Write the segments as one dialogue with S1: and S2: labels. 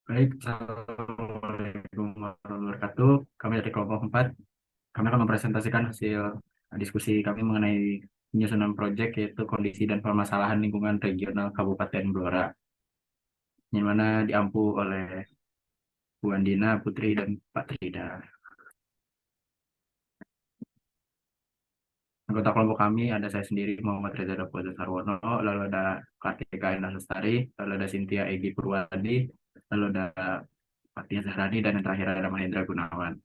S1: Baik, Assalamualaikum warahmatullahi wabarakatuh. Kami dari kelompok 4, kami akan mempresentasikan hasil diskusi kami mengenai penyusunan proyek yaitu kondisi dan permasalahan lingkungan regional Kabupaten Blora, yang mana diampu oleh Bu Andina Putri dan Pak Trida. Anggota kelompok kami ada saya sendiri Muhammad Reza Daputra Sarwono, lalu ada Kartika Indah Lestari, lalu ada Cynthia Egy Purwadi, lalu ada Fatia Zahrani, dan yang terakhir ada Mahendra Gunawan.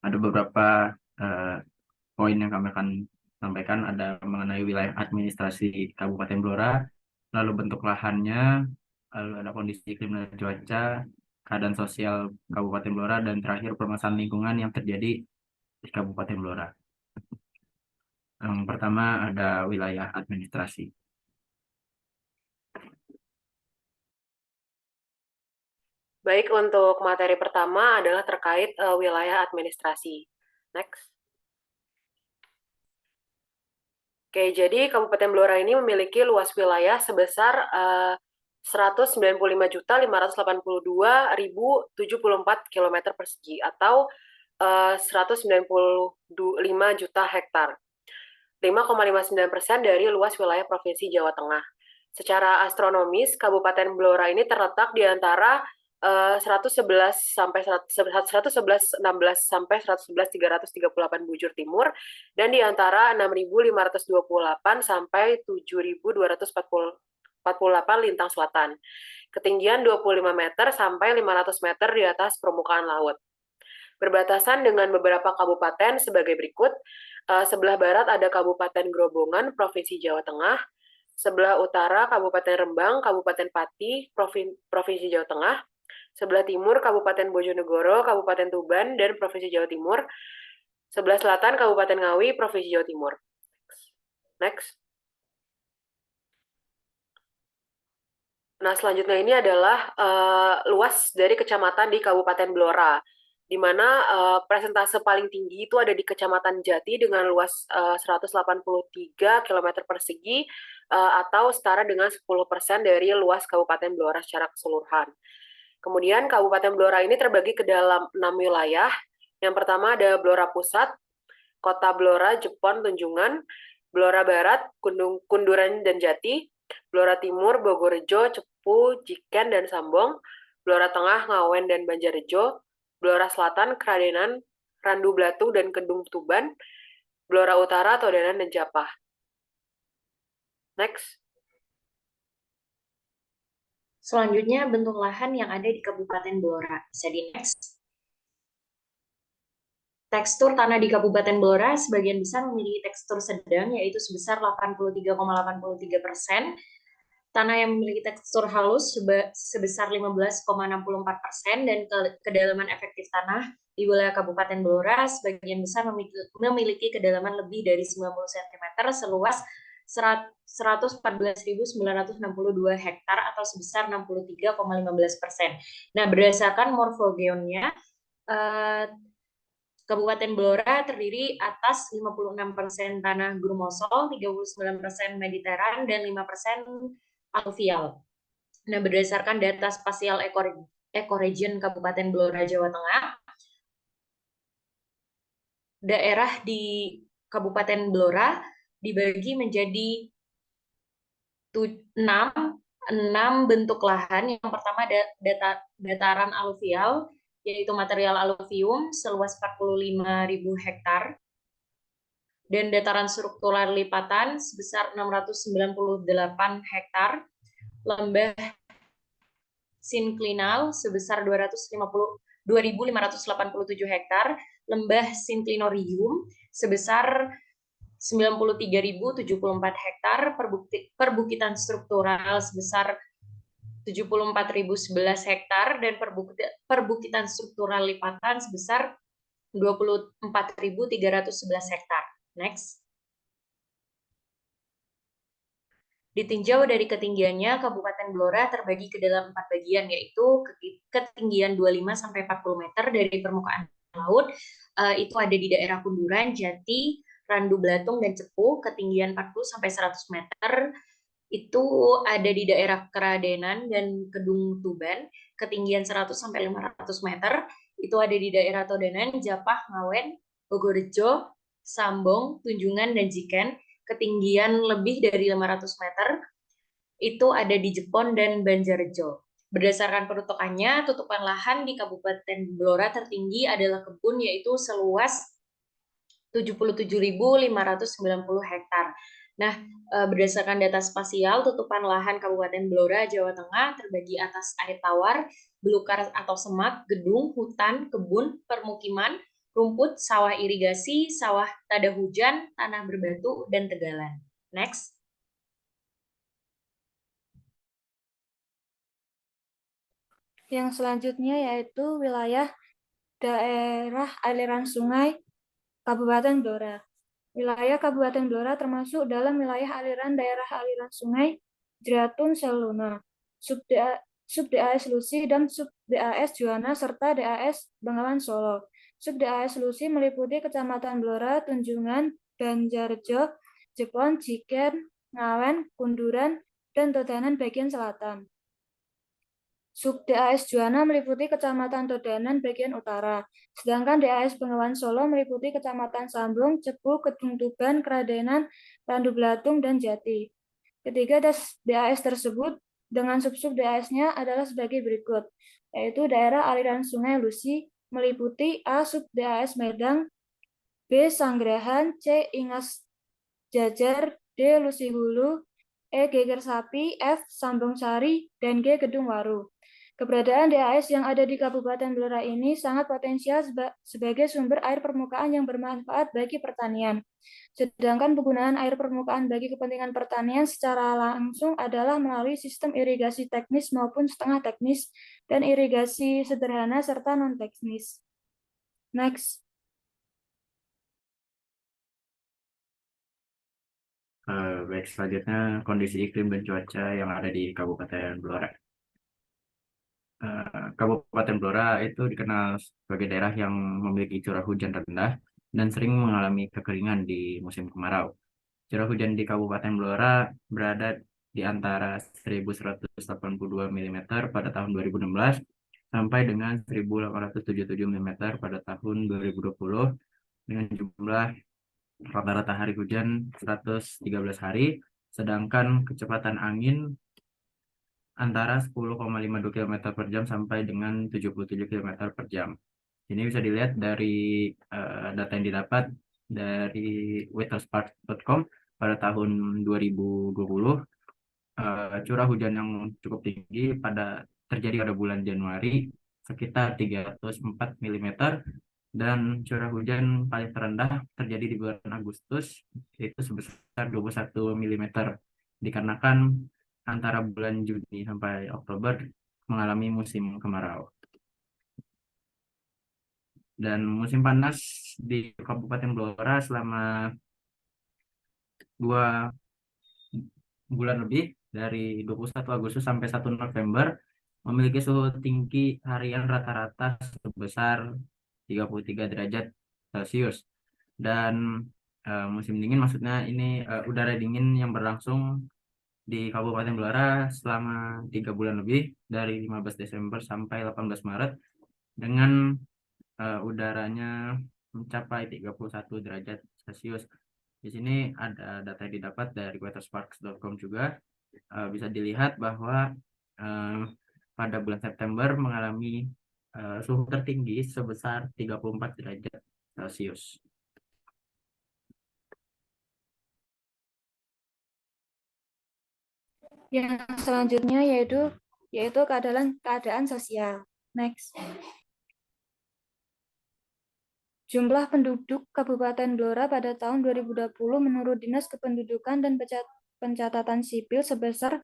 S1: Ada beberapa eh, poin yang kami akan sampaikan, ada mengenai wilayah administrasi Kabupaten Blora, lalu bentuk lahannya, lalu ada kondisi iklim dan cuaca, keadaan sosial Kabupaten Blora, dan terakhir permasalahan lingkungan yang terjadi di Kabupaten Blora. Yang pertama ada wilayah administrasi.
S2: Baik, untuk materi pertama adalah terkait wilayah administrasi. Next. Oke, jadi Kabupaten Blora ini memiliki luas wilayah sebesar 195.582.074 km persegi atau 195 juta hektar. 5,59% dari luas wilayah Provinsi Jawa Tengah. Secara astronomis, Kabupaten Blora ini terletak di antara 111 sampai 111 16 sampai 111 338 bujur timur dan di antara 6.528 sampai 7.248 lintang selatan. Ketinggian 25 meter sampai 500 meter di atas permukaan laut. Berbatasan dengan beberapa kabupaten sebagai berikut. Sebelah barat ada Kabupaten Grobogan, Provinsi Jawa Tengah. Sebelah utara Kabupaten Rembang, Kabupaten Pati, Provinsi Jawa Tengah. Sebelah timur Kabupaten Bojonegoro, Kabupaten Tuban, dan Provinsi Jawa Timur. Sebelah selatan Kabupaten Ngawi, Provinsi Jawa Timur. Next. Nah, selanjutnya ini adalah luas dari kecamatan di Kabupaten Blora, di mana persentase paling tinggi itu ada di Kecamatan Jati dengan luas 183 km persegi atau setara dengan 10% dari luas Kabupaten Blora secara keseluruhan. Kemudian Kabupaten Blora ini terbagi ke dalam 6 wilayah. Yang pertama ada Blora Pusat, Kota Blora, Jepon, Tunjungan, Blora Barat, Kunduran dan Jati, Blora Timur, Bogorjo, Cepu, Jiken, dan Sambong, Blora Tengah, Ngawen, dan Banjarrejo, Blora Selatan, Kradenan, Randu Blatu, dan Kedung Tuban, Blora Utara, Todanan, dan Japah. Next.
S3: Selanjutnya, bentuk lahan yang ada di Kabupaten Blora. Bisa di next. Tekstur tanah di Kabupaten Blora sebagian besar memiliki tekstur sedang, yaitu sebesar 83,83%. Tanah yang memiliki tekstur halus sebesar 15,64%, dan kedalaman efektif tanah di wilayah Kabupaten Blora sebagian besar memiliki kedalaman lebih dari 90 cm seluas 114.962 hektar atau sebesar 63,15%. Nah, berdasarkan morfogeonnya, Kabupaten Blora terdiri atas 56% tanah grumosol, 39% mediteran, dan 5% aluvial. Nah, berdasarkan data spasial ekoregion Kabupaten Blora, Jawa Tengah, daerah di Kabupaten Blora dibagi menjadi 6 bentuk lahan. Yang pertama dataran aluvial, yaitu material aluvium seluas 45.000 hektar, dan dataran struktural lipatan sebesar 698 hektar, lembah sinklinal sebesar 2.587 hektar, lembah sinklinorium sebesar 93.074 hektar, perbukitan struktural sebesar 74.011 hektar, dan perbukitan struktural lipatan sebesar 24.311 hektar. Next. Ditinjau dari ketinggiannya, Kabupaten Blora terbagi ke dalam 4 bagian, yaitu ketinggian 25-40 meter dari permukaan laut, itu ada di daerah Kunduran, Jati, Randu Blatung, dan Cepu, ketinggian 40-100 meter itu ada di daerah Keradenan dan Kedung Tuban, ketinggian 100 sampai 500 meter. Itu ada di daerah Todenan, Japah, Ngawen, Bogorejo, Sambong, Tunjungan, dan Jiken, ketinggian lebih dari 500 meter. Itu ada di Jepon dan Banjarjo. Berdasarkan peruntukannya, tutupan lahan di Kabupaten Blora tertinggi adalah kebun, yaitu seluas 77.590 hektar. Nah, berdasarkan data spasial, tutupan lahan Kabupaten Blora, Jawa Tengah terbagi atas air tawar, belukar atau semak, gedung, hutan, kebun, permukiman, rumput, sawah irigasi, sawah tada hujan, tanah berbatu, dan tegalan. Next.
S4: Yang selanjutnya yaitu wilayah daerah aliran sungai Kabupaten Blora. Wilayah Kabupaten Blora termasuk dalam wilayah aliran daerah aliran sungai Jratun Seluna, sub DAS Lusi, dan sub DAS Juwana, serta DAS Bengawan Solo. Sub DAS Lusi meliputi Kecamatan Blora, Tunjungan, Banjarjo, Jepon, Jiken, Ngawen, Kunduran, dan Todanan bagian selatan. Sub DAS Juwana meliputi Kecamatan Todanan bagian utara, sedangkan DAS Bengawan Solo meliputi Kecamatan Sambung, Cepu, Kedung Tuban, Keradenan, Randu Blatung, dan Jati. Ketiga DAS tersebut dengan sub-sub DAS-nya adalah sebagai berikut, yaitu daerah aliran Sungai Lusi meliputi A. Sub DAS Medang, B. Sanggrahan, C. Ingas Jajar, D. Lusi Hulu, E. Geger Sapi, F. Sambung Sari, dan G. Gedung Waru. Keberadaan DAS yang ada di Kabupaten Blora ini sangat potensial sebagai sumber air permukaan yang bermanfaat bagi pertanian. Sedangkan penggunaan air permukaan bagi kepentingan pertanian secara langsung adalah melalui sistem irigasi teknis maupun setengah teknis dan irigasi sederhana serta non-teknis. Next.
S1: Baik, selanjutnya kondisi iklim dan cuaca yang ada di Kabupaten Blora. Kabupaten Blora itu dikenal sebagai daerah yang memiliki curah hujan rendah dan sering mengalami kekeringan di musim kemarau. Curah hujan di Kabupaten Blora berada di antara 1.182 mm pada tahun 2016 sampai dengan 1.877 mm pada tahun 2020 dengan jumlah rata-rata hari hujan 113 hari, sedangkan kecepatan angin antara 10,52 km per jam sampai dengan 77 km per jam. Ini bisa dilihat dari data yang didapat dari weatherspark.com pada tahun 2020. Curah hujan yang cukup tinggi terjadi pada bulan Januari sekitar 304 mm dan curah hujan paling terendah terjadi di bulan Agustus yaitu sebesar 21 mm dikarenakan antara bulan Juni sampai Oktober mengalami musim kemarau. Dan musim panas di Kabupaten Blora selama 2 bulan lebih dari 21 Agustus sampai 1 November memiliki suhu tinggi harian rata-rata sebesar 33 derajat Celcius. Dan musim dingin maksudnya ini udara dingin yang berlangsung di Kabupaten Blora selama 3 bulan lebih dari 15 Desember sampai 18 Maret dengan udaranya mencapai 31 derajat Celcius. Di sini ada data yang didapat dari weathersparks.com juga. Bisa dilihat bahwa pada bulan September mengalami suhu tertinggi sebesar 34 derajat Celcius.
S4: Yang selanjutnya yaitu keadaan sosial. Next. Jumlah penduduk Kabupaten Blora pada tahun 2020 menurut Dinas Kependudukan dan Pencatatan Sipil sebesar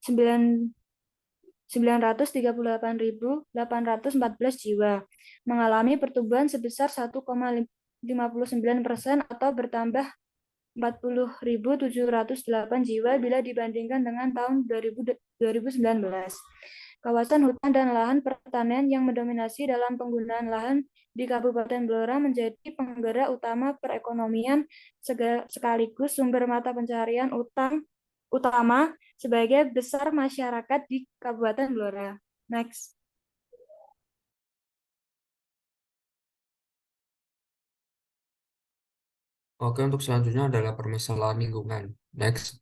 S4: 938.814 jiwa, mengalami pertumbuhan sebesar 1,59% atau bertambah 40.708 jiwa bila dibandingkan dengan tahun 2019. Kawasan hutan dan lahan pertanian yang mendominasi dalam penggunaan lahan di Kabupaten Blora menjadi penggerak utama perekonomian sekaligus sumber mata pencaharian utang utama sebagai besar masyarakat di Kabupaten Blora. Next.
S5: Oke, untuk selanjutnya adalah permasalahan lingkungan. Next.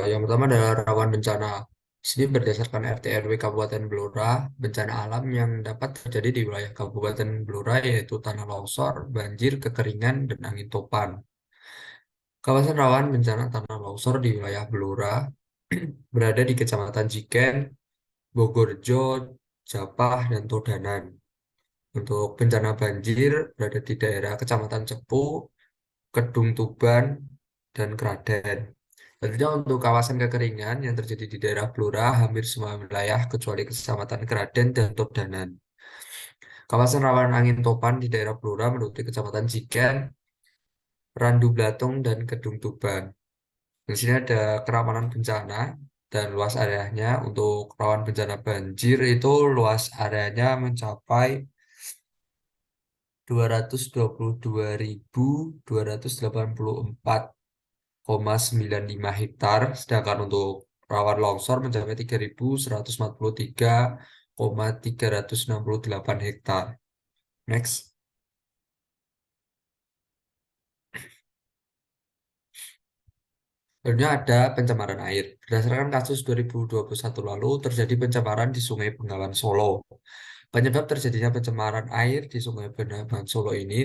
S5: Yang pertama adalah rawan bencana. Di sini berdasarkan RT RW Kabupaten Blora, bencana alam yang dapat terjadi di wilayah Kabupaten Blora yaitu tanah longsor, banjir, kekeringan, dan angin topan. Kawasan rawan bencana tanah longsor di wilayah Blora berada di Kecamatan Jiken, Bogorjo, Japah, dan Todanan. Untuk bencana banjir berada di daerah Kecamatan Cepu, Kedung Tuban, dan Kraden. Tentunya untuk kawasan kekeringan yang terjadi di daerah Blora hampir semua wilayah kecuali Kecamatan Kraden dan Todanan. Kawasan rawan angin topan di daerah Blora meliputi Kecamatan Jiken, Randu Blatung, dan Kedung Tuban. Di sini ada kerawanan bencana dan luas areanya. Untuk rawan bencana banjir itu luas areanya mencapai 222.284,95 hektar, sedangkan untuk rawan longsor mencapai 3.143,368 hektar. Next. Selanjutnya ada pencemaran air. Berdasarkan kasus 2021 lalu, terjadi pencemaran di Sungai Bengawan Solo. Penyebab terjadinya pencemaran air di Sungai Bengawan Solo ini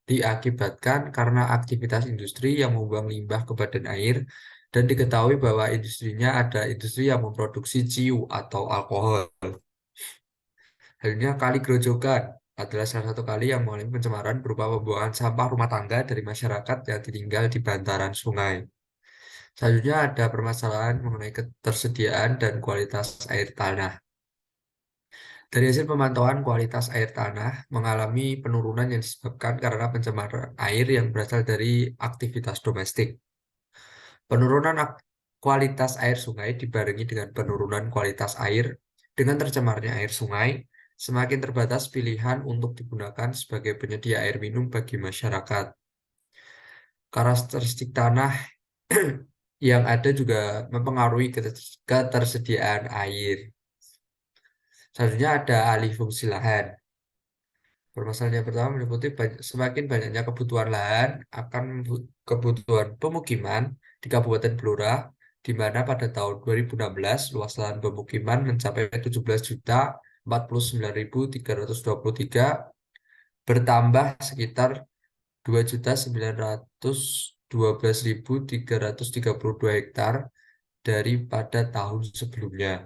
S5: diakibatkan karena aktivitas industri yang membuang limbah ke badan air dan diketahui bahwa industrinya ada industri yang memproduksi ciu atau alkohol. Halnya Kali Grojogan adalah salah satu kali yang mengalami pencemaran berupa pembuangan sampah rumah tangga dari masyarakat yang tinggal di bantaran sungai. Selanjutnya ada permasalahan mengenai ketersediaan dan kualitas air tanah. Dari hasil pemantauan kualitas air tanah mengalami penurunan yang disebabkan karena pencemaran air yang berasal dari aktivitas domestik. Penurunan kualitas air sungai dibarengi dengan penurunan kualitas air dengan tercemarnya air sungai, semakin terbatas pilihan untuk digunakan sebagai penyedia air minum bagi masyarakat. Karakteristik tanah yang ada juga mempengaruhi ketersediaan air. Selanjutnya ada alih fungsi lahan. Permasalahan yang pertama meliputi semakin banyaknya kebutuhan lahan akan kebutuhan pemukiman di Kabupaten Blora, di mana pada tahun 2016 luas lahan pemukiman mencapai 17.049.323, bertambah sekitar 2.912.332 hektar daripada tahun sebelumnya.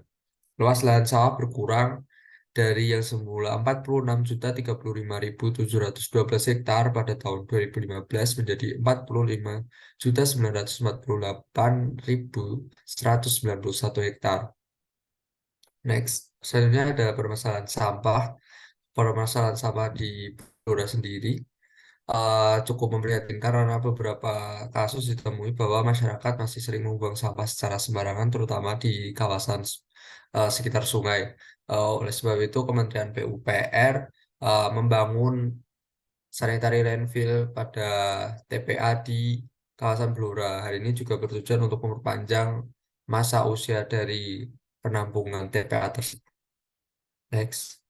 S5: Luas lahan sawah berkurang dari yang semula 46.035.712 hektar pada tahun 2015 menjadi 45.948.191 hektar. Next, selanjutnya ada permasalahan sampah. Permasalahan sampah di Blora sendiri cukup memprihatinkan karena beberapa kasus ditemui bahwa masyarakat masih sering membuang sampah secara sembarangan, terutama di kawasan sekitar sungai. Oleh sebab itu, Kementerian PUPR membangun sanitary landfill pada TPA di kawasan Blora. Hal ini juga bertujuan untuk memperpanjang masa usia dari penampungan TPA tersebut. Next.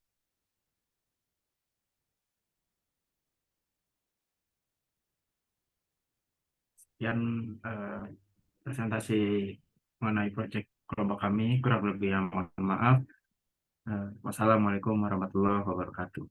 S1: Sekian presentasi mengenai proyek kelompok kami, kurang lebih yang mohon maaf. Wassalamualaikum warahmatullahi wabarakatuh.